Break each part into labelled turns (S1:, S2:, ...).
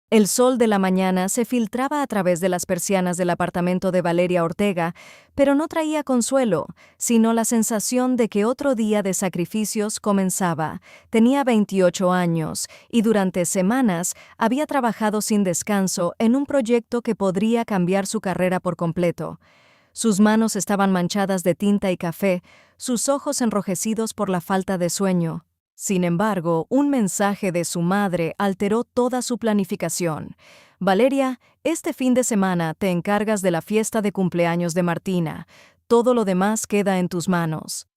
S1: El sol de la mañana se filtraba a través de las persianas del apartamento de Valeria Ortega, pero no traía consuelo, sino la sensación de que otro día de sacrificios comenzaba. Tenía 28 años y durante semanas había trabajado sin descanso en un proyecto que podría cambiar su carrera por completo. Sus manos estaban manchadas de tinta y café, sus ojos enrojecidos por la falta de sueño. Sin embargo, un mensaje de su madre alteró toda su planificación. Valeria, este fin de semana te encargas de la fiesta de cumpleaños de Martina. Todo lo demás queda en tus manos.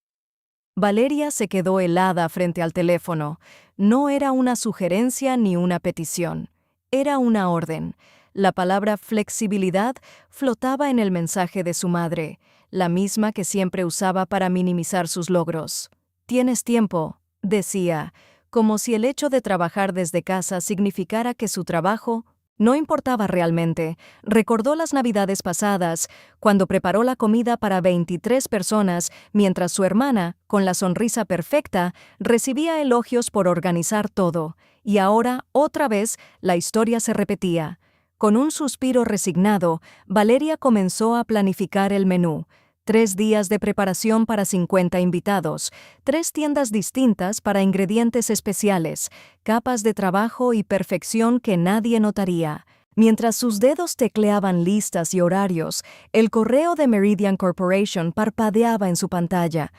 S1: Valeria se quedó helada frente al teléfono. No era una sugerencia ni una petición. Era una orden. La palabra flexibilidad flotaba en el mensaje de su madre, la misma que siempre usaba para minimizar sus logros. «Tienes tiempo», decía, como si el hecho de trabajar desde casa significara que su trabajo no importaba realmente. Recordó las navidades pasadas, cuando preparó la comida para 23 personas, mientras su hermana, con la sonrisa perfecta, recibía elogios por organizar todo. Y ahora, otra vez, la historia se repetía. Con un suspiro resignado, Valeria comenzó a planificar el menú. 3 días de preparación para 50 invitados, 3 tiendas distintas para ingredientes especiales, capas de trabajo y perfección que nadie notaría. Mientras sus dedos tecleaban listas y horarios, el correo de Meridian Corporation parpadeaba en su pantalla.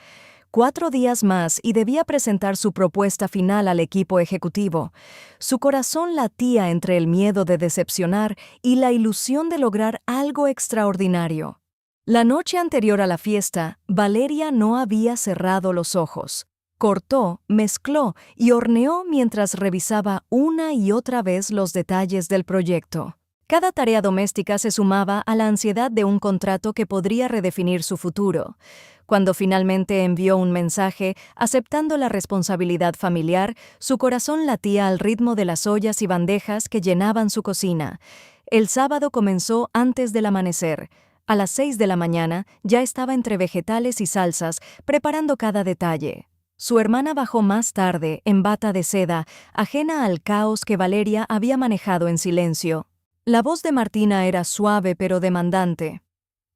S1: 4 días más y debía presentar su propuesta final al equipo ejecutivo. Su corazón latía entre el miedo de decepcionar y la ilusión de lograr algo extraordinario. La noche anterior a la fiesta, Valeria no había cerrado los ojos. Cortó, mezcló y horneó mientras revisaba una y otra vez los detalles del proyecto. Cada tarea doméstica se sumaba a la ansiedad de un contrato que podría redefinir su futuro. Cuando finalmente envió un mensaje aceptando la responsabilidad familiar, su corazón latía al ritmo de las ollas y bandejas que llenaban su cocina. El sábado comenzó antes del amanecer. A las 6 de la mañana ya estaba entre vegetales y salsas, preparando cada detalle. Su hermana bajó más tarde, en bata de seda, ajena al caos que Valeria había manejado en silencio. La voz de Martina era suave pero demandante.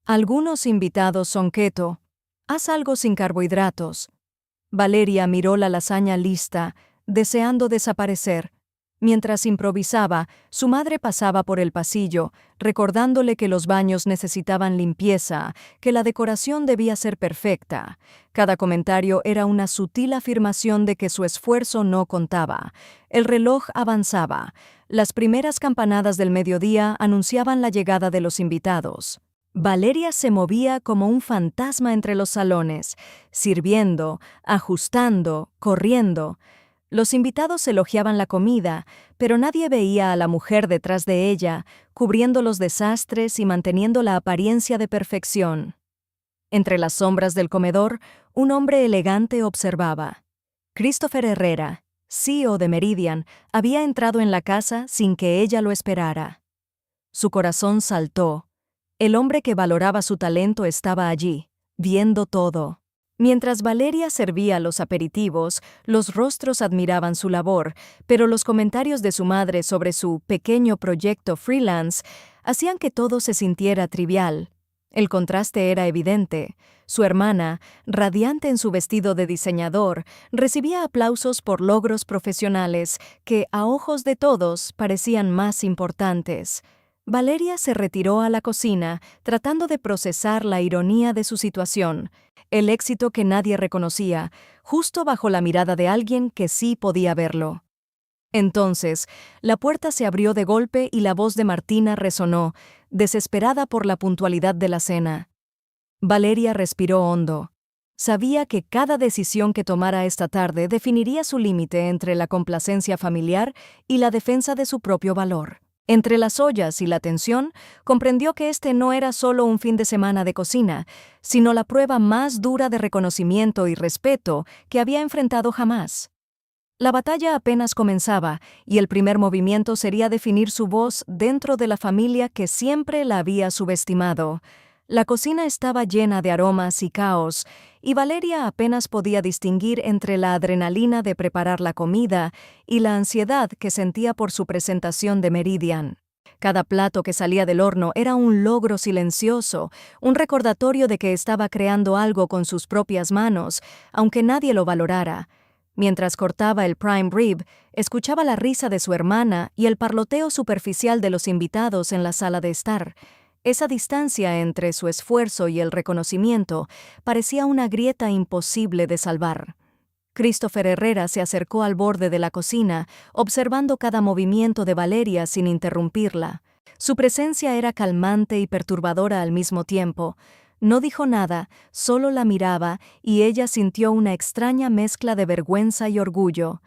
S1: «Algunos invitados son keto. Haz algo sin carbohidratos». Valeria miró la lasaña lista, deseando desaparecer. Mientras improvisaba, su madre pasaba por el pasillo, recordándole que los baños necesitaban limpieza, que la decoración debía ser perfecta. Cada comentario era una sutil afirmación de que su esfuerzo no contaba. El reloj avanzaba. Las primeras campanadas del mediodía anunciaban la llegada de los invitados. Valeria se movía como un fantasma entre los salones, sirviendo, ajustando, corriendo. Los invitados elogiaban la comida, pero nadie veía a la mujer detrás de ella, cubriendo los desastres y manteniendo la apariencia de perfección. Entre las sombras del comedor, un hombre elegante observaba. Christopher Herrera, CEO de Meridian, había entrado en la casa sin que ella lo esperara. Su corazón saltó. El hombre que valoraba su talento estaba allí, viendo todo. Mientras Valeria servía los aperitivos, los rostros admiraban su labor, pero los comentarios de su madre sobre su pequeño proyecto freelance hacían que todo se sintiera trivial. El contraste era evidente. Su hermana, radiante en su vestido de diseñador, recibía aplausos por logros profesionales que, a ojos de todos, parecían más importantes. Valeria se retiró a la cocina, tratando de procesar la ironía de su situación. El éxito que nadie reconocía, justo bajo la mirada de alguien que sí podía verlo. Entonces, la puerta se abrió de golpe y la voz de Martina resonó, desesperada por la puntualidad de la cena. Valeria respiró hondo. Sabía que cada decisión que tomara esta tarde definiría su límite entre la complacencia familiar y la defensa de su propio valor. Entre las ollas y la tensión, comprendió que este no era solo un fin de semana de cocina, sino la prueba más dura de reconocimiento y respeto que había enfrentado jamás. La batalla apenas comenzaba, y el primer movimiento sería definir su voz dentro de la familia que siempre la había subestimado. La cocina estaba llena de aromas y caos, y Valeria apenas podía distinguir entre la adrenalina de preparar la comida y la ansiedad que sentía por su presentación de Meridian. Cada plato que salía del horno era un logro silencioso, un recordatorio de que estaba creando algo con sus propias manos, aunque nadie lo valorara. Mientras cortaba el prime rib, escuchaba la risa de su hermana y el parloteo superficial de los invitados en la sala de estar. Esa distancia entre su esfuerzo y el reconocimiento parecía una grieta imposible de salvar. Christopher Herrera se acercó al borde de la cocina, observando cada movimiento de Valeria sin interrumpirla. Su presencia era calmante y perturbadora al mismo tiempo. No dijo nada, solo la miraba, y ella sintió una extraña mezcla de vergüenza y orgullo.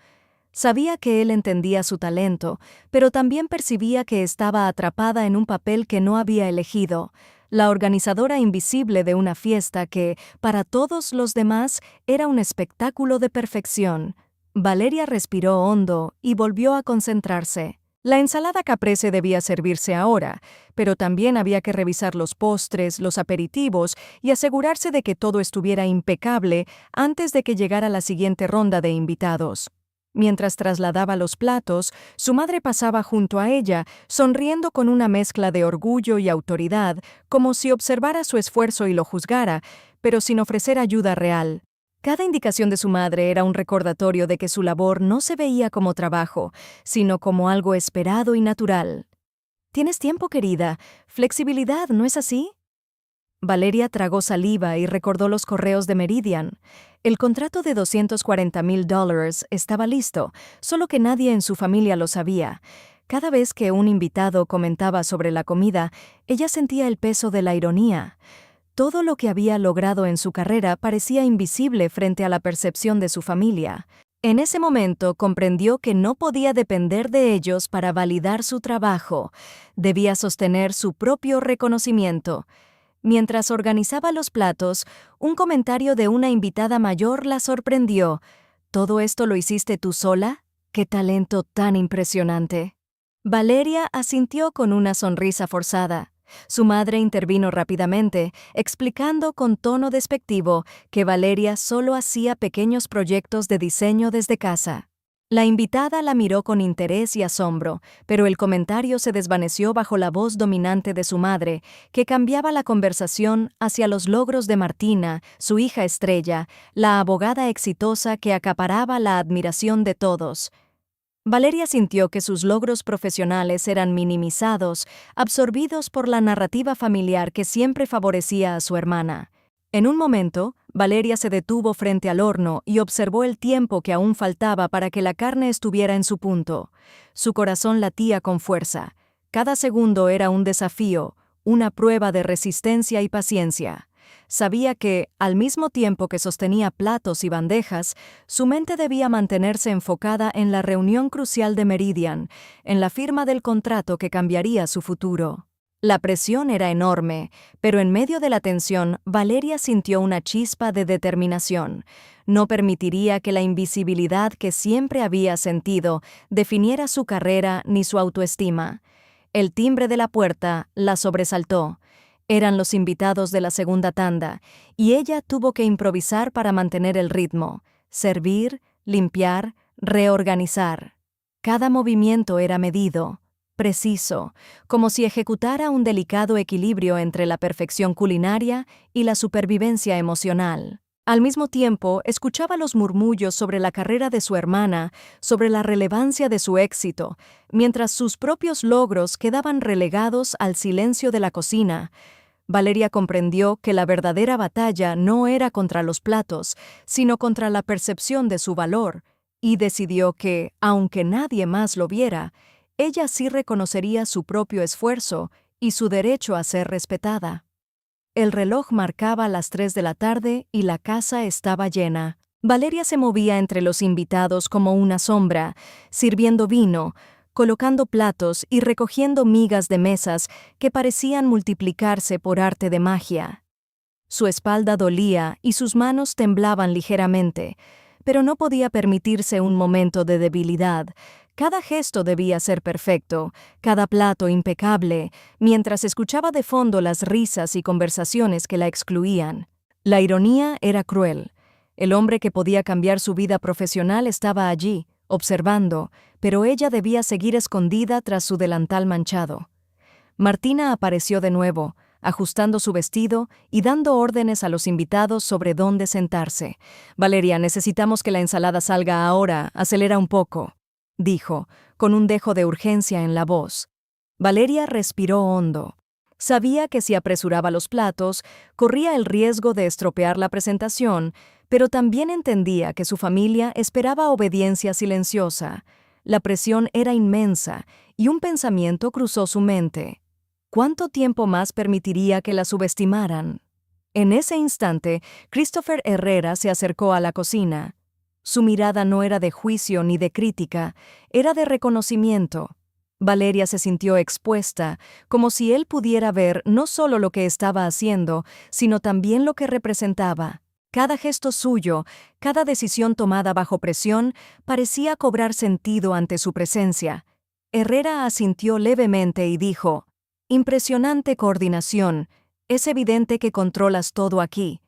S1: Sabía que él entendía su talento, pero también percibía que estaba atrapada en un papel que no había elegido, la organizadora invisible de una fiesta que, para todos los demás, era un espectáculo de perfección. Valeria respiró hondo y volvió a concentrarse. La ensalada caprese debía servirse ahora, pero también había que revisar los postres, los aperitivos y asegurarse de que todo estuviera impecable antes de que llegara la siguiente ronda de invitados. Mientras trasladaba los platos, su madre pasaba junto a ella, sonriendo con una mezcla de orgullo y autoridad, como si observara su esfuerzo y lo juzgara, pero sin ofrecer ayuda real. Cada indicación de su madre era un recordatorio de que su labor no se veía como trabajo, sino como algo esperado y natural. «¿Tienes tiempo, querida? Flexibilidad, ¿no es así?» Valeria tragó saliva y recordó los correos de Meridian. El contrato de $240,000 estaba listo, solo que nadie en su familia lo sabía. Cada vez que un invitado comentaba sobre la comida, ella sentía el peso de la ironía. Todo lo que había logrado en su carrera parecía invisible frente a la percepción de su familia. En ese momento comprendió que no podía depender de ellos para validar su trabajo. Debía sostener su propio reconocimiento. Mientras organizaba los platos, un comentario de una invitada mayor la sorprendió. «¿Todo esto lo hiciste tú sola? ¡Qué talento tan impresionante!». Valeria asintió con una sonrisa forzada. Su madre intervino rápidamente, explicando con tono despectivo que Valeria solo hacía pequeños proyectos de diseño desde casa. La invitada la miró con interés y asombro, pero el comentario se desvaneció bajo la voz dominante de su madre, que cambiaba la conversación hacia los logros de Martina, su hija estrella, la abogada exitosa que acaparaba la admiración de todos. Valeria sintió que sus logros profesionales eran minimizados, absorbidos por la narrativa familiar que siempre favorecía a su hermana. En un momento, Valeria se detuvo frente al horno y observó el tiempo que aún faltaba para que la carne estuviera en su punto. Su corazón latía con fuerza. Cada segundo era un desafío, una prueba de resistencia y paciencia. Sabía que, al mismo tiempo que sostenía platos y bandejas, su mente debía mantenerse enfocada en la reunión crucial de Meridian, en la firma del contrato que cambiaría su futuro. La presión era enorme, pero en medio de la tensión, Valeria sintió una chispa de determinación. No permitiría que la invisibilidad que siempre había sentido definiera su carrera ni su autoestima. El timbre de la puerta la sobresaltó. Eran los invitados de la segunda tanda, y ella tuvo que improvisar para mantener el ritmo, servir, limpiar, reorganizar. Cada movimiento era medido, preciso, como si ejecutara un delicado equilibrio entre la perfección culinaria y la supervivencia emocional. Al mismo tiempo, escuchaba los murmullos sobre la carrera de su hermana, sobre la relevancia de su éxito, mientras sus propios logros quedaban relegados al silencio de la cocina. Valeria comprendió que la verdadera batalla no era contra los platos, sino contra la percepción de su valor, y decidió que, aunque nadie más lo viera, ella sí reconocería su propio esfuerzo y su derecho a ser respetada. El reloj marcaba las 3 de la tarde y la casa estaba llena. Valeria se movía entre los invitados como una sombra, sirviendo vino, colocando platos y recogiendo migas de mesas que parecían multiplicarse por arte de magia. Su espalda dolía y sus manos temblaban ligeramente, pero no podía permitirse un momento de debilidad. Cada gesto debía ser perfecto, cada plato impecable, mientras escuchaba de fondo las risas y conversaciones que la excluían. La ironía era cruel. El hombre que podía cambiar su vida profesional estaba allí, observando, pero ella debía seguir escondida tras su delantal manchado. Martina apareció de nuevo, ajustando su vestido y dando órdenes a los invitados sobre dónde sentarse. «Valeria, necesitamos que la ensalada salga ahora, acelera un poco», dijo, con un dejo de urgencia en la voz. Valeria respiró hondo. Sabía que si apresuraba los platos, corría el riesgo de estropear la presentación, pero también entendía que su familia esperaba obediencia silenciosa. La presión era inmensa, y un pensamiento cruzó su mente. ¿Cuánto tiempo más permitiría que la subestimaran? En ese instante, Christopher Herrera se acercó a la cocina. Su mirada no era de juicio ni de crítica, era de reconocimiento. Valeria se sintió expuesta, como si él pudiera ver no solo lo que estaba haciendo, sino también lo que representaba. Cada gesto suyo, cada decisión tomada bajo presión, parecía cobrar sentido ante su presencia. Herrera asintió levemente y dijo: «Impresionante coordinación. Es evidente que controlas todo aquí».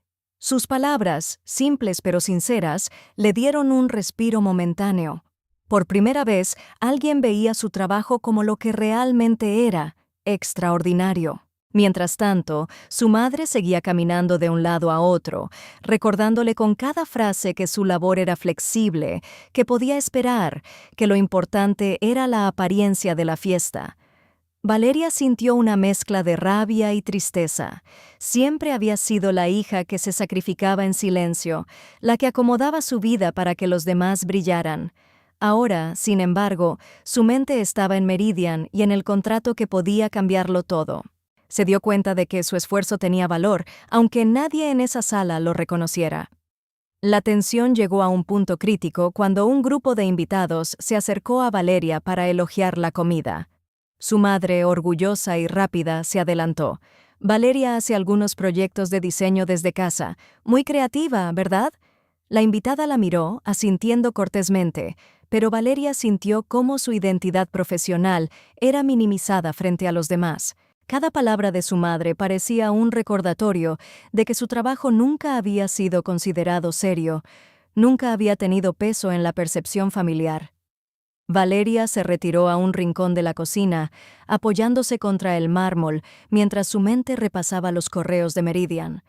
S1: Sus palabras, simples pero sinceras, le dieron un respiro momentáneo. Por primera vez, alguien veía su trabajo como lo que realmente era, extraordinario. Mientras tanto, su madre seguía caminando de un lado a otro, recordándole con cada frase que su labor era flexible, que podía esperar, que lo importante era la apariencia de la fiesta. Valeria sintió una mezcla de rabia y tristeza. Siempre había sido la hija que se sacrificaba en silencio, la que acomodaba su vida para que los demás brillaran. Ahora, sin embargo, su mente estaba en Meridian y en el contrato que podía cambiarlo todo. Se dio cuenta de que su esfuerzo tenía valor, aunque nadie en esa sala lo reconociera. La tensión llegó a un punto crítico cuando un grupo de invitados se acercó a Valeria para elogiar la comida. Su madre, orgullosa y rápida, se adelantó. «Valeria hace algunos proyectos de diseño desde casa. Muy creativa, ¿verdad?». La invitada la miró, asintiendo cortésmente, pero Valeria sintió cómo su identidad profesional era minimizada frente a los demás. Cada palabra de su madre parecía un recordatorio de que su trabajo nunca había sido considerado serio, nunca había tenido peso en la percepción familiar. Valeria se retiró a un rincón de la cocina, apoyándose contra el mármol, mientras su mente repasaba los correos de Meridian.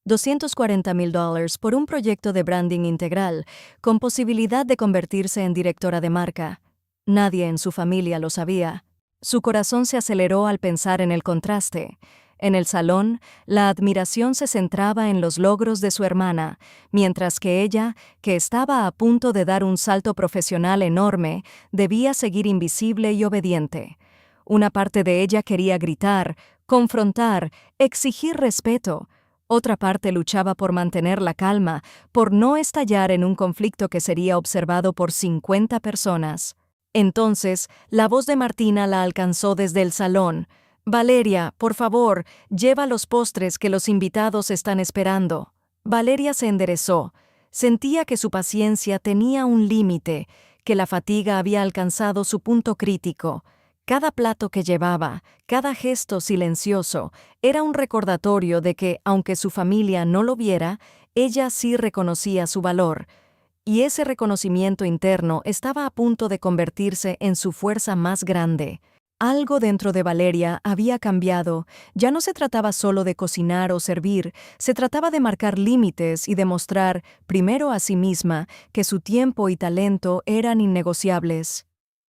S1: $240,000 por un proyecto de branding integral, con posibilidad de convertirse en directora de marca. Nadie en su familia lo sabía. Su corazón se aceleró al pensar en el contraste. En el salón, la admiración se centraba en los logros de su hermana, mientras que ella, que estaba a punto de dar un salto profesional enorme, debía seguir invisible y obediente. Una parte de ella quería gritar, confrontar, exigir respeto. Otra parte luchaba por mantener la calma, por no estallar en un conflicto que sería observado por 50 personas. Entonces, la voz de Martina la alcanzó desde el salón. «Valeria, por favor, lleva los postres que los invitados están esperando». Valeria se enderezó. Sentía que su paciencia tenía un límite, que la fatiga había alcanzado su punto crítico. Cada plato que llevaba, cada gesto silencioso, era un recordatorio de que, aunque su familia no lo viera, ella sí reconocía su valor. Y ese reconocimiento interno estaba a punto de convertirse en su fuerza más grande. Algo dentro de Valeria había cambiado. Ya no se trataba solo de cocinar o servir, se trataba de marcar límites y demostrar, primero a sí misma, que su tiempo y talento eran innegociables.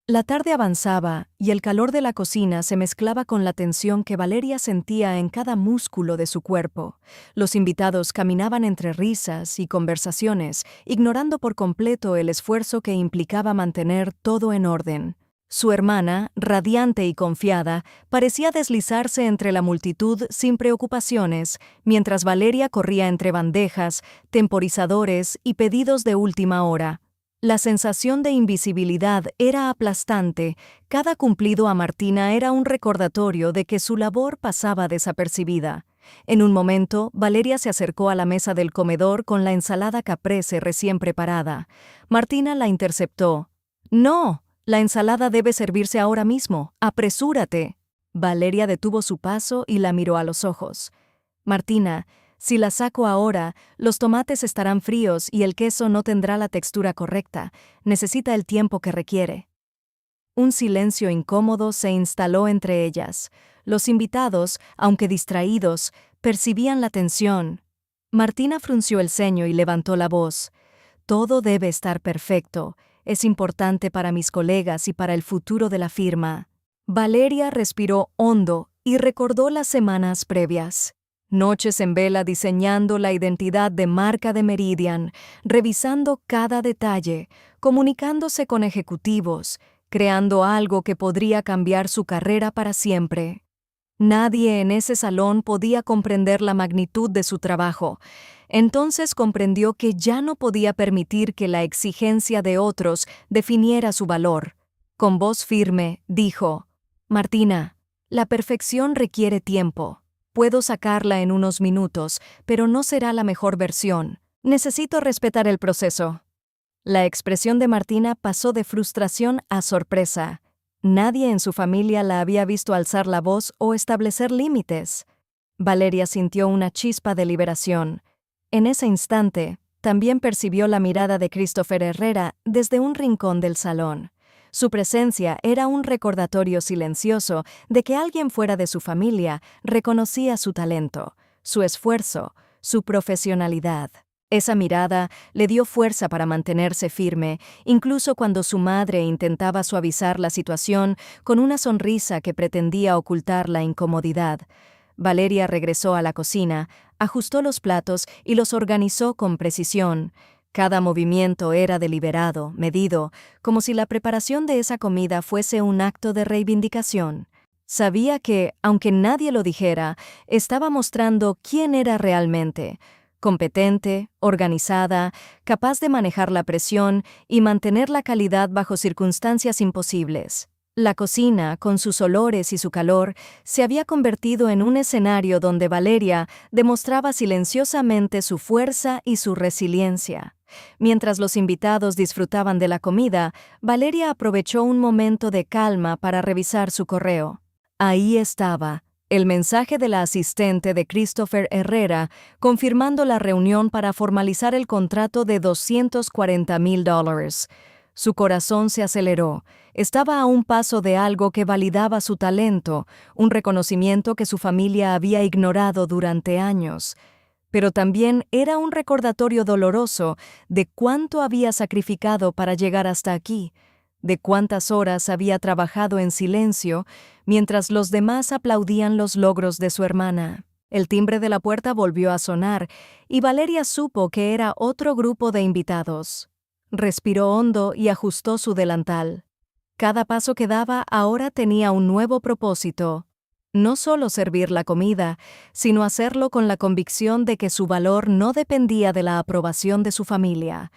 S1: La tarde avanzaba y el calor de la cocina se mezclaba con la tensión que Valeria sentía en cada músculo de su cuerpo. Los invitados caminaban entre risas y conversaciones, ignorando por completo el esfuerzo que implicaba mantener todo en orden. Su hermana, radiante y confiada, parecía deslizarse entre la multitud sin preocupaciones, mientras Valeria corría entre bandejas, temporizadores y pedidos de última hora. La sensación de invisibilidad era aplastante. Cada cumplido a Martina era un recordatorio de que su labor pasaba desapercibida. En un momento, Valeria se acercó a la mesa del comedor con la ensalada caprese recién preparada. Martina la interceptó. «¡No!», La ensalada debe servirse ahora mismo. ¡Apresúrate! Valeria detuvo su paso y la miró a los ojos. Martina, si la saco ahora, los tomates estarán fríos y el queso no tendrá la textura correcta. Necesita el tiempo que requiere. Un silencio incómodo se instaló entre ellas. Los invitados, aunque distraídos, percibían la tensión. Martina frunció el ceño y levantó la voz. Todo debe estar perfecto. Es importante para mis colegas y para el futuro de la firma. Valeria respiró hondo y recordó las semanas previas. Noches en vela diseñando la identidad de marca de Meridian, revisando cada detalle, comunicándose con ejecutivos, creando algo que podría cambiar su carrera para siempre. Nadie en ese salón podía comprender la magnitud de su trabajo. Entonces comprendió que ya no podía permitir que la exigencia de otros definiera su valor. Con voz firme, dijo: «Martina, la perfección requiere tiempo. Puedo sacarla en unos minutos, pero no será la mejor versión. Necesito respetar el proceso». La expresión de Martina pasó de frustración a sorpresa. Nadie en su familia la había visto alzar la voz o establecer límites. Valeria sintió una chispa de liberación. En ese instante, también percibió la mirada de Christopher Herrera desde un rincón del salón. Su presencia era un recordatorio silencioso de que alguien fuera de su familia reconocía su talento, su esfuerzo, su profesionalidad. Esa mirada le dio fuerza para mantenerse firme, incluso cuando su madre intentaba suavizar la situación con una sonrisa que pretendía ocultar la incomodidad. Valeria regresó a la cocina, ajustó los platos y los organizó con precisión. Cada movimiento era deliberado, medido, como si la preparación de esa comida fuese un acto de reivindicación. Sabía que, aunque nadie lo dijera, estaba mostrando quién era realmente: competente, organizada, capaz de manejar la presión y mantener la calidad bajo circunstancias imposibles. La cocina, con sus olores y su calor, se había convertido en un escenario donde Valeria demostraba silenciosamente su fuerza y su resiliencia. Mientras los invitados disfrutaban de la comida, Valeria aprovechó un momento de calma para revisar su correo. Ahí estaba el mensaje de la asistente de Christopher Herrera confirmando la reunión para formalizar el contrato de $240,000. Su corazón se aceleró. Estaba a un paso de algo que validaba su talento, un reconocimiento que su familia había ignorado durante años. Pero también era un recordatorio doloroso de cuánto había sacrificado para llegar hasta aquí, de cuántas horas había trabajado en silencio mientras los demás aplaudían los logros de su hermana. El timbre de la puerta volvió a sonar y Valeria supo que era otro grupo de invitados. Respiró hondo y ajustó su delantal. Cada paso que daba ahora tenía un nuevo propósito. No solo servir la comida, sino hacerlo con la convicción de que su valor no dependía de la aprobación de su familia.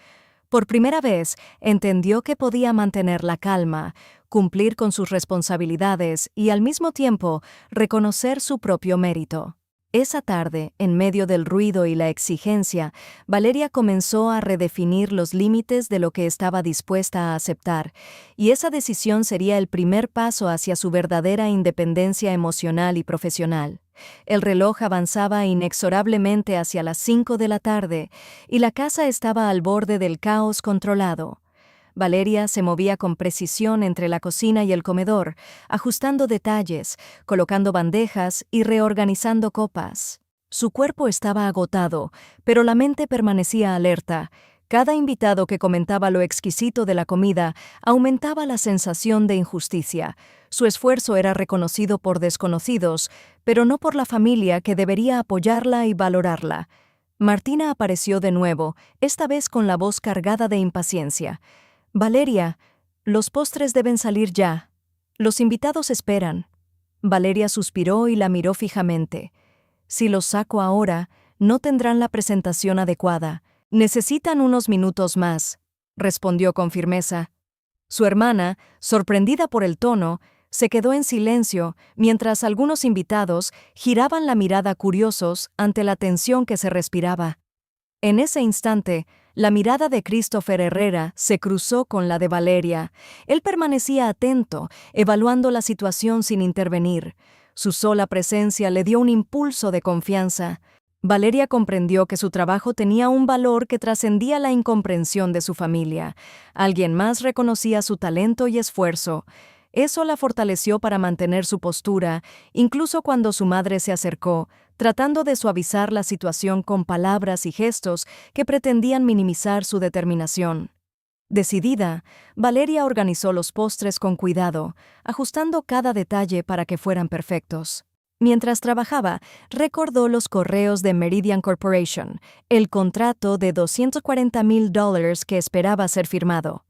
S1: Por primera vez, entendió que podía mantener la calma, cumplir con sus responsabilidades y al mismo tiempo reconocer su propio mérito. Esa tarde, en medio del ruido y la exigencia, Valeria comenzó a redefinir los límites de lo que estaba dispuesta a aceptar, y esa decisión sería el primer paso hacia su verdadera independencia emocional y profesional. El reloj avanzaba inexorablemente hacia las 5 de la tarde, y la casa estaba al borde del caos controlado. Valeria se movía con precisión entre la cocina y el comedor, ajustando detalles, colocando bandejas y reorganizando copas. Su cuerpo estaba agotado, pero la mente permanecía alerta. Cada invitado que comentaba lo exquisito de la comida aumentaba la sensación de injusticia. Su esfuerzo era reconocido por desconocidos, pero no por la familia que debería apoyarla y valorarla. Martina apareció de nuevo, esta vez con la voz cargada de impaciencia. «Valeria, los postres deben salir ya. Los invitados esperan». Valeria suspiró y la miró fijamente. «Si los saco ahora, no tendrán la presentación adecuada. Necesitan unos minutos más», respondió con firmeza. Su hermana, sorprendida por el tono, se quedó en silencio mientras algunos invitados giraban la mirada curiosos ante la tensión que se respiraba. En ese instante, La mirada de Christopher Herrera se cruzó con la de Valeria. Él permanecía atento, evaluando la situación sin intervenir. Su sola presencia le dio un impulso de confianza. Valeria comprendió que su trabajo tenía un valor que trascendía la incomprensión de su familia. Alguien más reconocía su talento y esfuerzo. Eso la fortaleció para mantener su postura, incluso cuando su madre se acercó, tratando de suavizar la situación con palabras y gestos que pretendían minimizar su determinación. Decidida, Valeria organizó los postres con cuidado, ajustando cada detalle para que fueran perfectos. Mientras trabajaba, recordó los correos de Meridian Corporation, el contrato de $240,000 que esperaba ser firmado.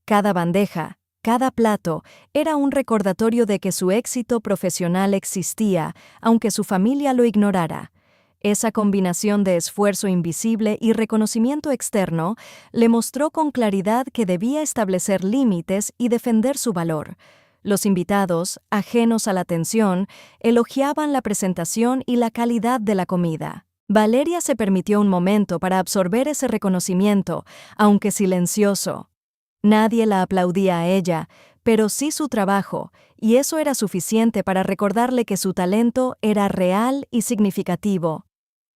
S1: Cada bandeja, cada plato, era un recordatorio de que su éxito profesional existía, aunque su familia lo ignorara. Esa combinación de esfuerzo invisible y reconocimiento externo le mostró con claridad que debía establecer límites y defender su valor. Los invitados, ajenos a la atención, elogiaban la presentación y la calidad de la comida. Valeria se permitió un momento para absorber ese reconocimiento, aunque silencioso. Nadie la aplaudía a ella, pero sí su trabajo, y eso era suficiente para recordarle que su talento era real y significativo.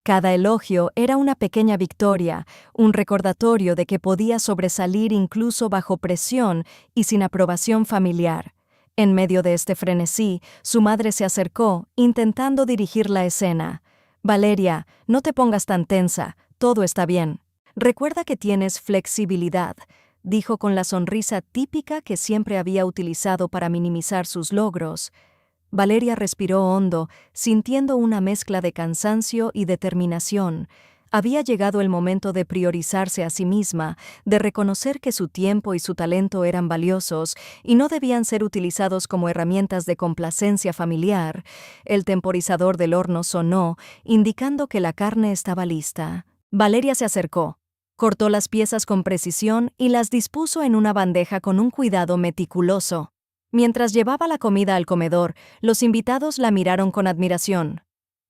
S1: Cada elogio era una pequeña victoria, un recordatorio de que podía sobresalir incluso bajo presión y sin aprobación familiar. En medio de este frenesí, su madre se acercó, intentando dirigir la escena. «Valeria, no te pongas tan tensa, todo está bien. Recuerda que tienes flexibilidad», dijo con la sonrisa típica que siempre había utilizado para minimizar sus logros. Valeria respiró hondo, sintiendo una mezcla de cansancio y determinación. Había llegado el momento de priorizarse a sí misma, de reconocer que su tiempo y su talento eran valiosos y no debían ser utilizados como herramientas de complacencia familiar. El temporizador del horno sonó, indicando que la carne estaba lista. Valeria se acercó, cortó las piezas con precisión y las dispuso en una bandeja con un cuidado meticuloso. Mientras llevaba la comida al comedor, los invitados la miraron con admiración.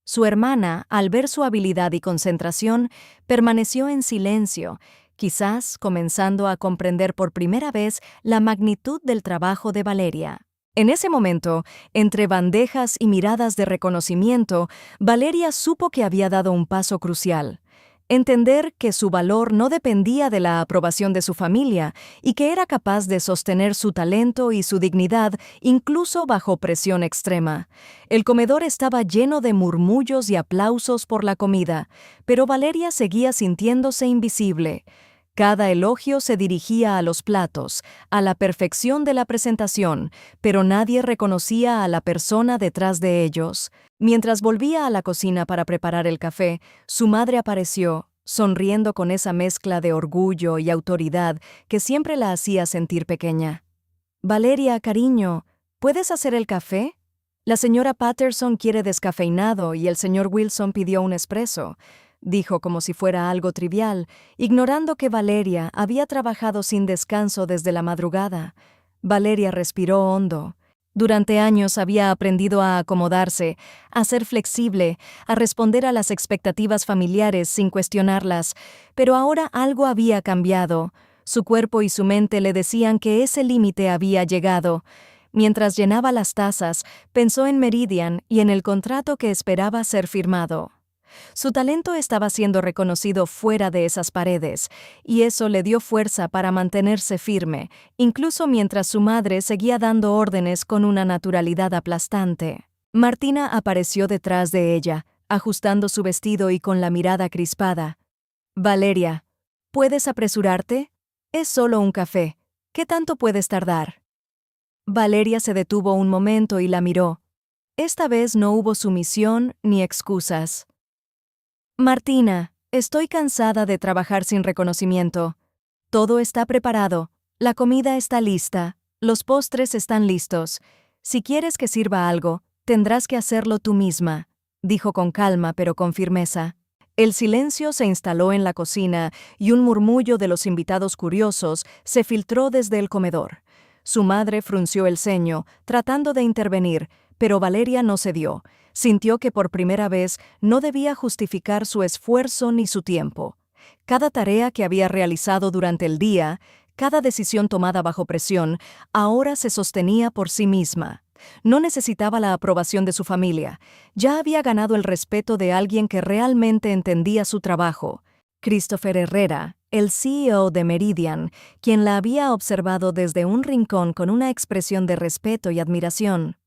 S1: Su hermana, al ver su habilidad y concentración, permaneció en silencio, quizás comenzando a comprender por primera vez la magnitud del trabajo de Valeria. En ese momento, entre bandejas y miradas de reconocimiento, Valeria supo que había dado un paso crucial. Entender que su valor no dependía de la aprobación de su familia y que era capaz de sostener su talento y su dignidad incluso bajo presión extrema. El comedor estaba lleno de murmullos y aplausos por la comida, pero Valeria seguía sintiéndose invisible. Cada elogio se dirigía a los platos, a la perfección de la presentación, pero nadie reconocía a la persona detrás de ellos. Mientras volvía a la cocina para preparar el café, su madre apareció, sonriendo con esa mezcla de orgullo y autoridad que siempre la hacía sentir pequeña. «Valeria, cariño, ¿puedes hacer el café? La señora Patterson quiere descafeinado y el señor Wilson pidió un espresso», dijo como si fuera algo trivial, ignorando que Valeria había trabajado sin descanso desde la madrugada. Valeria respiró hondo. Durante años había aprendido a acomodarse, a ser flexible, a responder a las expectativas familiares sin cuestionarlas, pero ahora algo había cambiado. Su cuerpo y su mente le decían que ese límite había llegado. Mientras llenaba las tazas, pensó en Meridian y en el contrato que esperaba ser firmado. Su talento estaba siendo reconocido fuera de esas paredes, y eso le dio fuerza para mantenerse firme, incluso mientras su madre seguía dando órdenes con una naturalidad aplastante. Martina apareció detrás de ella, ajustando su vestido y con la mirada crispada. «Valeria, ¿puedes apresurarte? Es solo un café. ¿Qué tanto puedes tardar?» Valeria se detuvo un momento y la miró. Esta vez no hubo sumisión ni excusas. «Martina, estoy cansada de trabajar sin reconocimiento. Todo está preparado, la comida está lista, los postres están listos. Si quieres que sirva algo, tendrás que hacerlo tú misma», dijo con calma pero con firmeza. El silencio se instaló en la cocina y un murmullo de los invitados curiosos se filtró desde el comedor. Su madre frunció el ceño, tratando de intervenir, pero Valeria no cedió. Sintió que por primera vez no debía justificar su esfuerzo ni su tiempo. Cada tarea que había realizado durante el día, cada decisión tomada bajo presión, ahora se sostenía por sí misma. No necesitaba la aprobación de su familia. Ya había ganado el respeto de alguien que realmente entendía su trabajo. Christopher Herrera, el CEO de Meridian, quien la había observado desde un rincón con una expresión de respeto y admiración.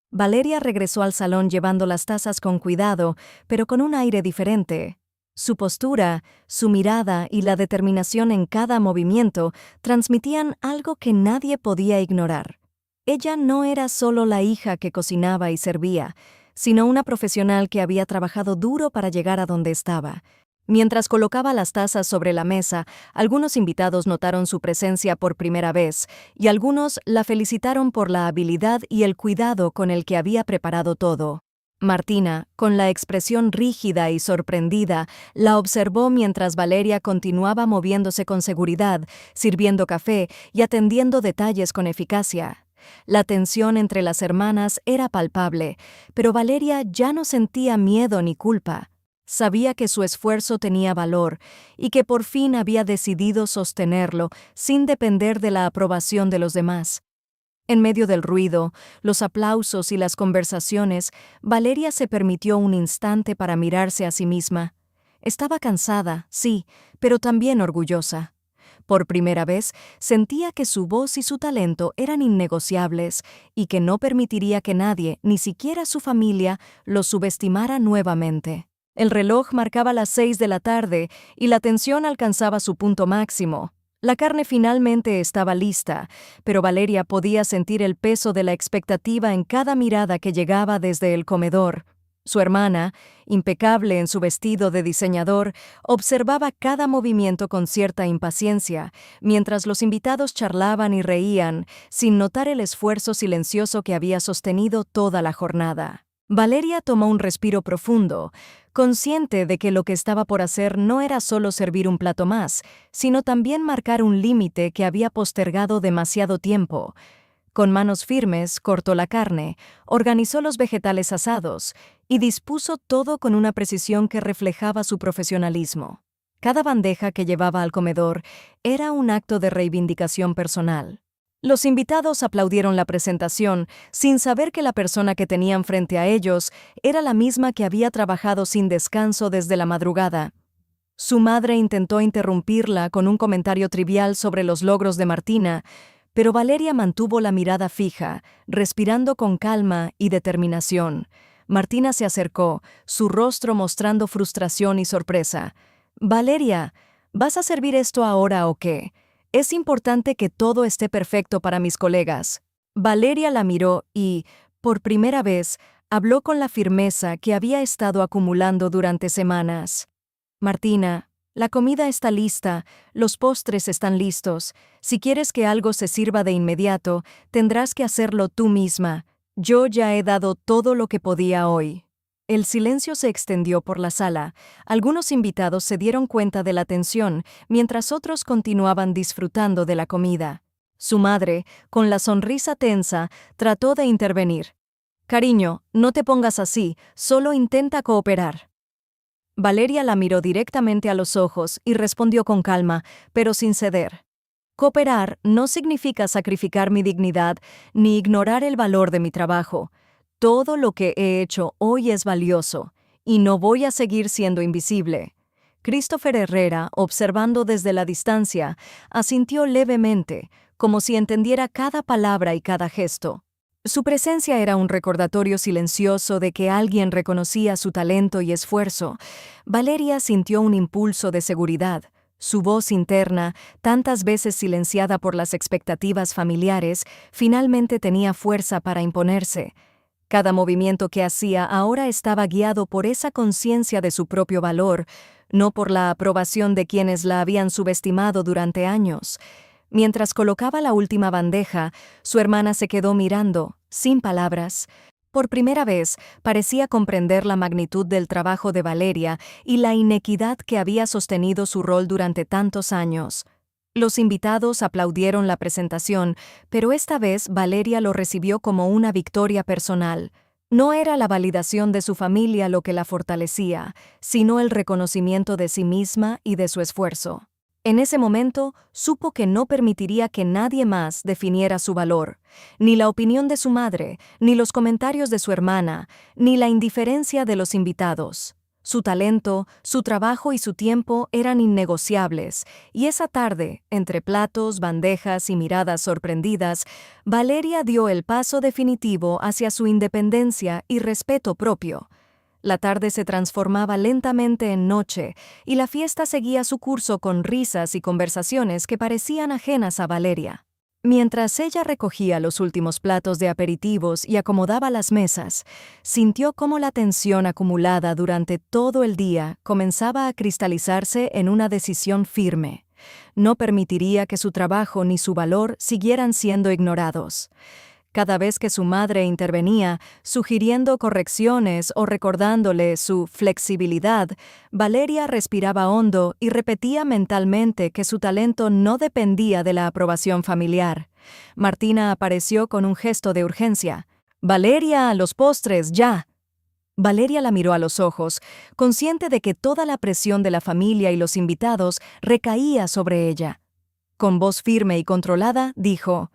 S1: Valeria regresó al salón llevando las tazas con cuidado, pero con un aire diferente. Su postura, su mirada y la determinación en cada movimiento transmitían algo que nadie podía ignorar. Ella no era solo la hija que cocinaba y servía, sino una profesional que había trabajado duro para llegar a donde estaba. Mientras colocaba las tazas sobre la mesa, algunos invitados notaron su presencia por primera vez, y algunos la felicitaron por la habilidad y el cuidado con el que había preparado todo. Martina, con la expresión rígida y sorprendida, la observó mientras Valeria continuaba moviéndose con seguridad, sirviendo café y atendiendo detalles con eficacia. La tensión entre las hermanas era palpable, pero Valeria ya no sentía miedo ni culpa. Sabía que su esfuerzo tenía valor y que por fin había decidido sostenerlo sin depender de la aprobación de los demás. En medio del ruido, los aplausos y las conversaciones, Valeria se permitió un instante para mirarse a sí misma. Estaba cansada, sí, pero también orgullosa. Por primera vez, sentía que su voz y su talento eran innegociables y que no permitiría que nadie, ni siquiera su familia, los subestimara nuevamente. El reloj marcaba las 6 de la tarde y la tensión alcanzaba su punto máximo. La carne finalmente estaba lista, pero Valeria podía sentir el peso de la expectativa en cada mirada que llegaba desde el comedor. Su hermana, impecable en su vestido de diseñador, observaba cada movimiento con cierta impaciencia, mientras los invitados charlaban y reían, sin notar el esfuerzo silencioso que había sostenido toda la jornada. Valeria tomó un respiro profundo, consciente de que lo que estaba por hacer no era solo servir un plato más, sino también marcar un límite que había postergado demasiado tiempo. Con manos firmes, cortó la carne, organizó los vegetales asados y dispuso todo con una precisión que reflejaba su profesionalismo. Cada bandeja que llevaba al comedor era un acto de reivindicación personal. Los invitados aplaudieron la presentación, sin saber que la persona que tenían frente a ellos era la misma que había trabajado sin descanso desde la madrugada. Su madre intentó interrumpirla con un comentario trivial sobre los logros de Martina, pero Valeria mantuvo la mirada fija, respirando con calma y determinación. Martina se acercó, su rostro mostrando frustración y sorpresa. «Valeria, ¿vas a servir esto ahora o qué? Es importante que todo esté perfecto para mis colegas». Valeria la miró y, por primera vez, habló con la firmeza que había estado acumulando durante semanas. «Martina, la comida está lista, los postres están listos. Si quieres que algo se sirva de inmediato, tendrás que hacerlo tú misma. Yo ya he dado todo lo que podía hoy». El silencio se extendió por la sala. Algunos invitados se dieron cuenta de la tensión, mientras otros continuaban disfrutando de la comida. Su madre, con la sonrisa tensa, trató de intervenir. «Cariño, no te pongas así, solo intenta cooperar». Valeria la miró directamente a los ojos y respondió con calma, pero sin ceder. «Cooperar no significa sacrificar mi dignidad ni ignorar el valor de mi trabajo. Todo lo que he hecho hoy es valioso, y no voy a seguir siendo invisible». Christopher Herrera, observando desde la distancia, asintió levemente, como si entendiera cada palabra y cada gesto. Su presencia era un recordatorio silencioso de que alguien reconocía su talento y esfuerzo. Valeria sintió un impulso de seguridad. Su voz interna, tantas veces silenciada por las expectativas familiares, finalmente tenía fuerza para imponerse. Cada movimiento que hacía ahora estaba guiado por esa conciencia de su propio valor, no por la aprobación de quienes la habían subestimado durante años. Mientras colocaba la última bandeja, su hermana se quedó mirando, sin palabras. Por primera vez, parecía comprender la magnitud del trabajo de Valeria y la inequidad que había sostenido su rol durante tantos años. Los invitados aplaudieron la presentación, pero esta vez Valeria lo recibió como una victoria personal. No era la validación de su familia lo que la fortalecía, sino el reconocimiento de sí misma y de su esfuerzo. En ese momento, supo que no permitiría que nadie más definiera su valor, ni la opinión de su madre, ni los comentarios de su hermana, ni la indiferencia de los invitados. Su talento, su trabajo y su tiempo eran innegociables, y esa tarde, entre platos, bandejas y miradas sorprendidas, Valeria dio el paso definitivo hacia su independencia y respeto propio. La tarde se transformaba lentamente en noche, y la fiesta seguía su curso con risas y conversaciones que parecían ajenas a Valeria. Mientras ella recogía los últimos platos de aperitivos y acomodaba las mesas, sintió cómo la tensión acumulada durante todo el día comenzaba a cristalizarse en una decisión firme. No permitiría que su trabajo ni su valor siguieran siendo ignorados. Cada vez que su madre intervenía, sugiriendo correcciones o recordándole su flexibilidad, Valeria respiraba hondo y repetía mentalmente que su talento no dependía de la aprobación familiar. Martina apareció con un gesto de urgencia. «Valeria, los postres, ya». Valeria la miró a los ojos, consciente de que toda la presión de la familia y los invitados recaía sobre ella. Con voz firme y controlada, dijo: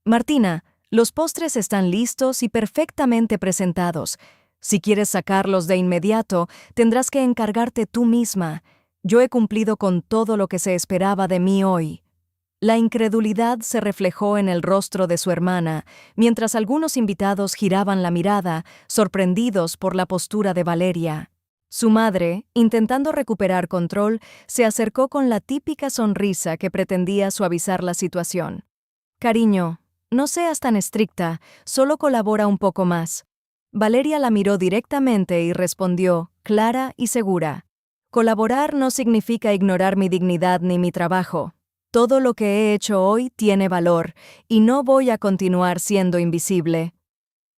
S1: «Martina, los postres están listos y perfectamente presentados. Si quieres sacarlos de inmediato, tendrás que encargarte tú misma. Yo he cumplido con todo lo que se esperaba de mí hoy». La incredulidad se reflejó en el rostro de su hermana, mientras algunos invitados giraban la mirada, sorprendidos por la postura de Valeria. Su madre, intentando recuperar control, se acercó con la típica sonrisa que pretendía suavizar la situación. «Cariño, no seas tan estricta, solo colabora un poco más». Valeria la miró directamente y respondió, clara y segura: «Colaborar no significa ignorar mi dignidad ni mi trabajo. Todo lo que he hecho hoy tiene valor, y no voy a continuar siendo invisible».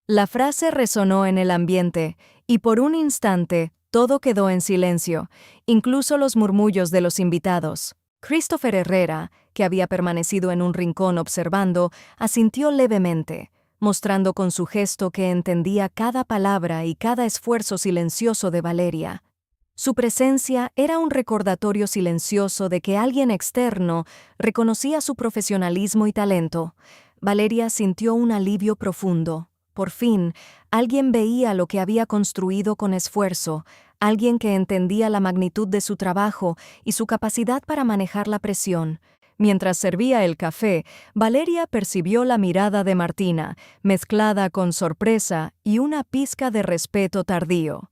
S1: La frase resonó en el ambiente, y por un instante todo quedó en silencio, incluso los murmullos de los invitados. Christopher Herrera, que había permanecido en un rincón observando, asintió levemente, mostrando con su gesto que entendía cada palabra y cada esfuerzo silencioso de Valeria. Su presencia era un recordatorio silencioso de que alguien externo reconocía su profesionalismo y talento. Valeria sintió un alivio profundo. Por fin, alguien veía lo que había construido con esfuerzo, alguien que entendía la magnitud de su trabajo y su capacidad para manejar la presión. Mientras servía el café, Valeria percibió la mirada de Martina, mezclada con sorpresa y una pizca de respeto tardío.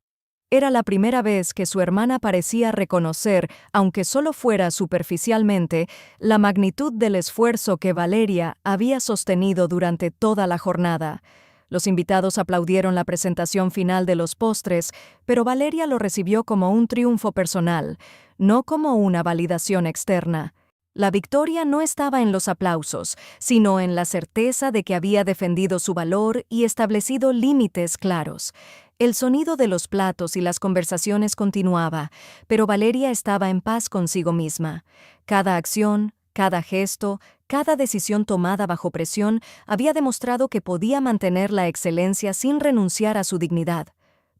S1: Era la primera vez que su hermana parecía reconocer, aunque solo fuera superficialmente, la magnitud del esfuerzo que Valeria había sostenido durante toda la jornada. Los invitados aplaudieron la presentación final de los postres, pero Valeria lo recibió como un triunfo personal, no como una validación externa. La victoria no estaba en los aplausos, sino en la certeza de que había defendido su valor y establecido límites claros. El sonido de los platos y las conversaciones continuaba, pero Valeria estaba en paz consigo misma. Cada acción, cada gesto, cada decisión tomada bajo presión había demostrado que podía mantener la excelencia sin renunciar a su dignidad.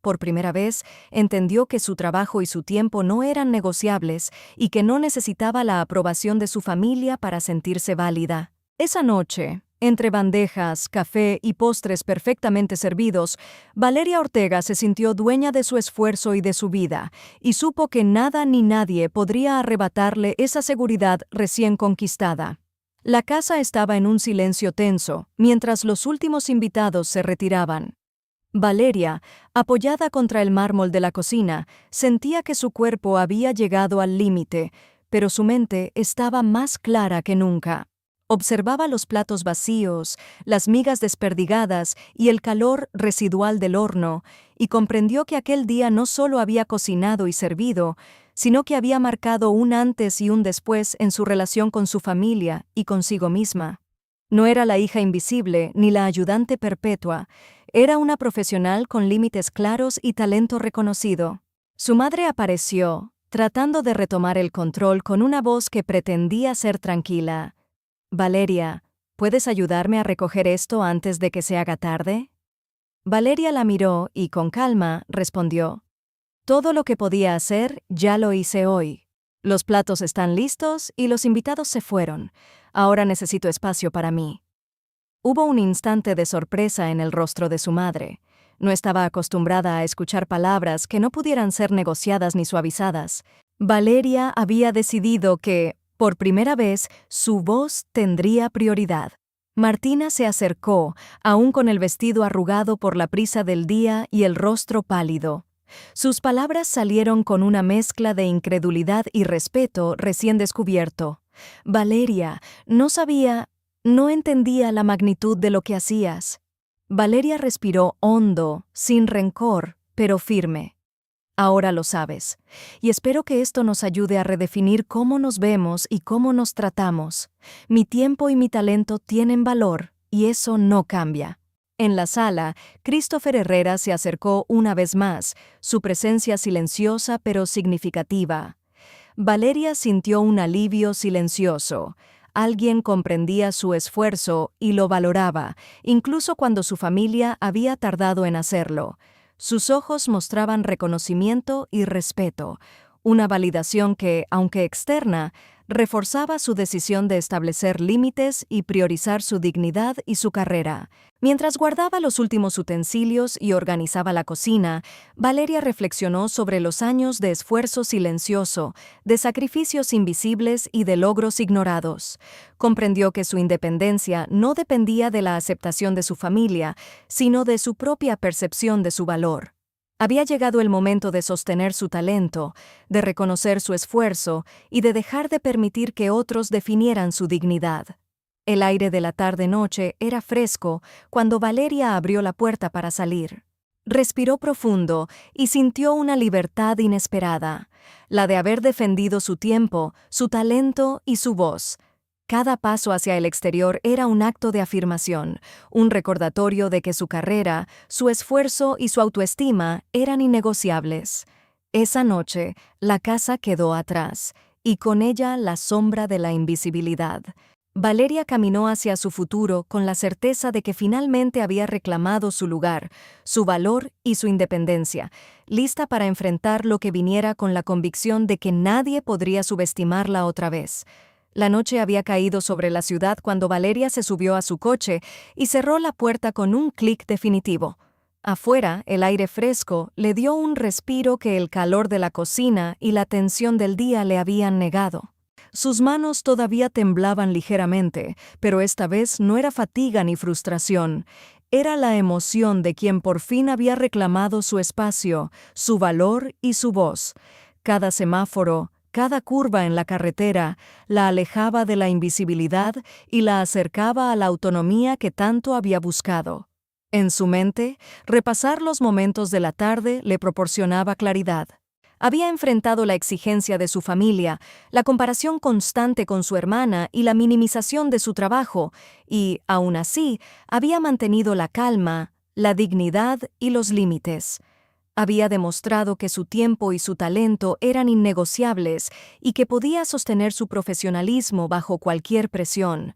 S1: Por primera vez, entendió que su trabajo y su tiempo no eran negociables y que no necesitaba la aprobación de su familia para sentirse válida. Esa noche, entre bandejas, café y postres perfectamente servidos, Valeria Ortega se sintió dueña de su esfuerzo y de su vida, y supo que nada ni nadie podría arrebatarle esa seguridad recién conquistada. La casa estaba en un silencio tenso, mientras los últimos invitados se retiraban. Valeria, apoyada contra el mármol de la cocina, sentía que su cuerpo había llegado al límite, pero su mente estaba más clara que nunca. Observaba los platos vacíos, las migas desperdigadas y el calor residual del horno, y comprendió que aquel día no solo había cocinado y servido, sino que había marcado un antes y un después en su relación con su familia y consigo misma. No era la hija invisible ni la ayudante perpetua, era una profesional con límites claros y talento reconocido. Su madre apareció, tratando de retomar el control con una voz que pretendía ser tranquila. «Valeria, ¿puedes ayudarme a recoger esto antes de que se haga tarde?». Valeria la miró y, con calma, respondió: «Todo lo que podía hacer ya lo hice hoy. Los platos están listos y los invitados se fueron. Ahora necesito espacio para mí». Hubo un instante de sorpresa en el rostro de su madre. No estaba acostumbrada a escuchar palabras que no pudieran ser negociadas ni suavizadas. Valeria había decidido que, por primera vez, su voz tendría prioridad. Martina se acercó, aún con el vestido arrugado por la prisa del día y el rostro pálido. Sus palabras salieron con una mezcla de incredulidad y respeto recién descubierto. «Valeria, no entendía la magnitud de lo que hacías». Valeria respiró hondo, sin rencor, pero firme. «Ahora lo sabes, y espero que esto nos ayude a redefinir cómo nos vemos y cómo nos tratamos. Mi tiempo y mi talento tienen valor, y eso no cambia». En la sala, Christopher Herrera se acercó una vez más, su presencia silenciosa pero significativa. Valeria sintió un alivio silencioso. Alguien comprendía su esfuerzo y lo valoraba, incluso cuando su familia había tardado en hacerlo. Sus ojos mostraban reconocimiento y respeto, una validación que, aunque externa, reforzaba su decisión de establecer límites y priorizar su dignidad y su carrera. Mientras guardaba los últimos utensilios y organizaba la cocina, Valeria reflexionó sobre los años de esfuerzo silencioso, de sacrificios invisibles y de logros ignorados. Comprendió que su independencia no dependía de la aceptación de su familia, sino de su propia percepción de su valor. Había llegado el momento de sostener su talento, de reconocer su esfuerzo y de dejar de permitir que otros definieran su dignidad. El aire de la tarde-noche era fresco cuando Valeria abrió la puerta para salir. Respiró profundo y sintió una libertad inesperada, la de haber defendido su tiempo, su talento y su voz. Cada paso hacia el exterior era un acto de afirmación, un recordatorio de que su carrera, su esfuerzo y su autoestima eran innegociables. Esa noche, la casa quedó atrás, y con ella la sombra de la invisibilidad. Valeria caminó hacia su futuro con la certeza de que finalmente había reclamado su lugar, su valor y su independencia, lista para enfrentar lo que viniera con la convicción de que nadie podría subestimarla otra vez. La noche había caído sobre la ciudad cuando Valeria se subió a su coche y cerró la puerta con un clic definitivo. Afuera, el aire fresco le dio un respiro que el calor de la cocina y la tensión del día le habían negado. Sus manos todavía temblaban ligeramente, pero esta vez no era fatiga ni frustración. Era la emoción de quien por fin había reclamado su espacio, su valor y su voz. Cada semáforo, cada curva en la carretera la alejaba de la invisibilidad y la acercaba a la autonomía que tanto había buscado. En su mente, repasar los momentos de la tarde le proporcionaba claridad. Había enfrentado la exigencia de su familia, la comparación constante con su hermana y la minimización de su trabajo, y, aún así, había mantenido la calma, la dignidad y los límites. Había demostrado que su tiempo y su talento eran innegociables y que podía sostener su profesionalismo bajo cualquier presión.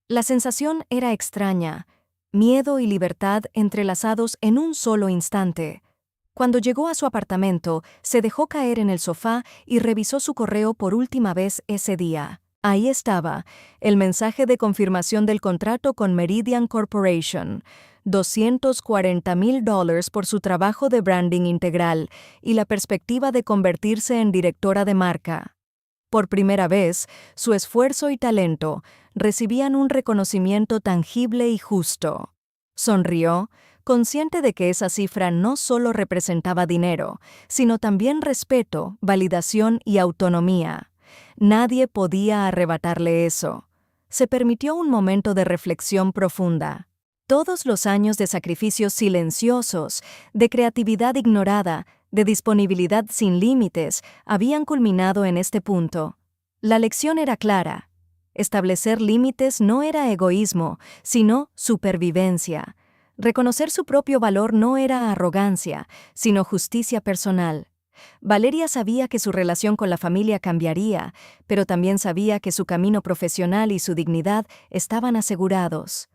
S1: La sensación era extraña, miedo y libertad entrelazados en un solo instante. Cuando llegó a su apartamento, se dejó caer en el sofá y revisó su correo por última vez ese día. Ahí estaba, el mensaje de confirmación del contrato con Meridian Corporation. $240,000 por su trabajo de branding integral y la perspectiva de convertirse en directora de marca. Por primera vez, su esfuerzo y talento recibían un reconocimiento tangible y justo. Sonrió, consciente de que esa cifra no solo representaba dinero, sino también respeto, validación y autonomía. Nadie podía arrebatarle eso. Se permitió un momento de reflexión profunda. Todos los años de sacrificios silenciosos, de creatividad ignorada, de disponibilidad sin límites, habían culminado en este punto. La lección era clara. Establecer límites no era egoísmo, sino supervivencia. Reconocer su propio valor no era arrogancia, sino justicia personal. Valeria sabía que su relación con la familia cambiaría, pero también sabía que su camino profesional y su dignidad estaban asegurados.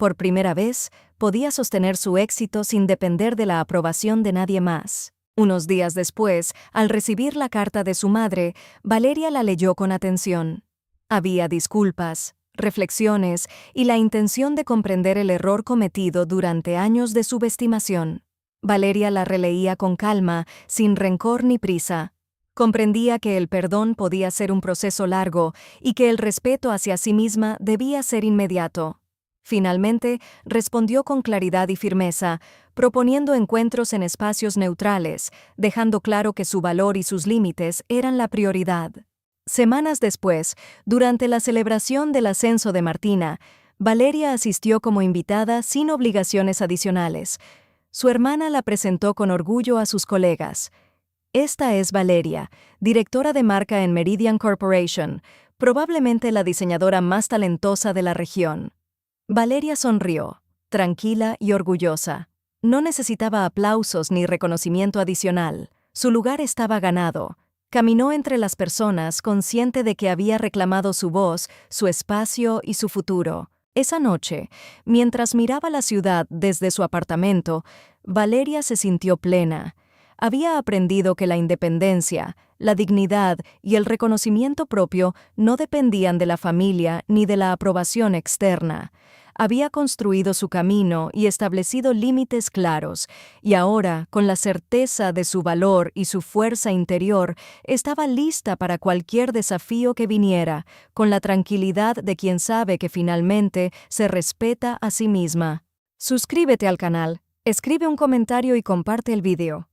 S1: Por primera vez, podía sostener su éxito sin depender de la aprobación de nadie más. Unos días después, al recibir la carta de su madre, Valeria la leyó con atención. Había disculpas, reflexiones y la intención de comprender el error cometido durante años de subestimación. Valeria la releía con calma, sin rencor ni prisa. Comprendía que el perdón podía ser un proceso largo y que el respeto hacia sí misma debía ser inmediato. Finalmente, respondió con claridad y firmeza, proponiendo encuentros en espacios neutrales, dejando claro que su valor y sus límites eran la prioridad. Semanas después, durante la celebración del ascenso de Martina, Valeria asistió como invitada sin obligaciones adicionales. Su hermana la presentó con orgullo a sus colegas. Esta es Valeria, directora de marca en Meridian Corporation, probablemente la diseñadora más talentosa de la región. Valeria sonrió, tranquila y orgullosa. No necesitaba aplausos ni reconocimiento adicional. Su lugar estaba ganado. Caminó entre las personas consciente de que había reclamado su voz, su espacio y su futuro. Esa noche, mientras miraba la ciudad desde su apartamento, Valeria se sintió plena. Había aprendido que la independencia, la dignidad y el reconocimiento propio no dependían de la familia ni de la aprobación externa. Había construido su camino y establecido límites claros, y ahora, con la certeza de su valor y su fuerza interior, estaba lista para cualquier desafío que viniera, con la tranquilidad de quien sabe que finalmente se respeta a sí misma. Suscríbete al canal, escribe un comentario y comparte el video.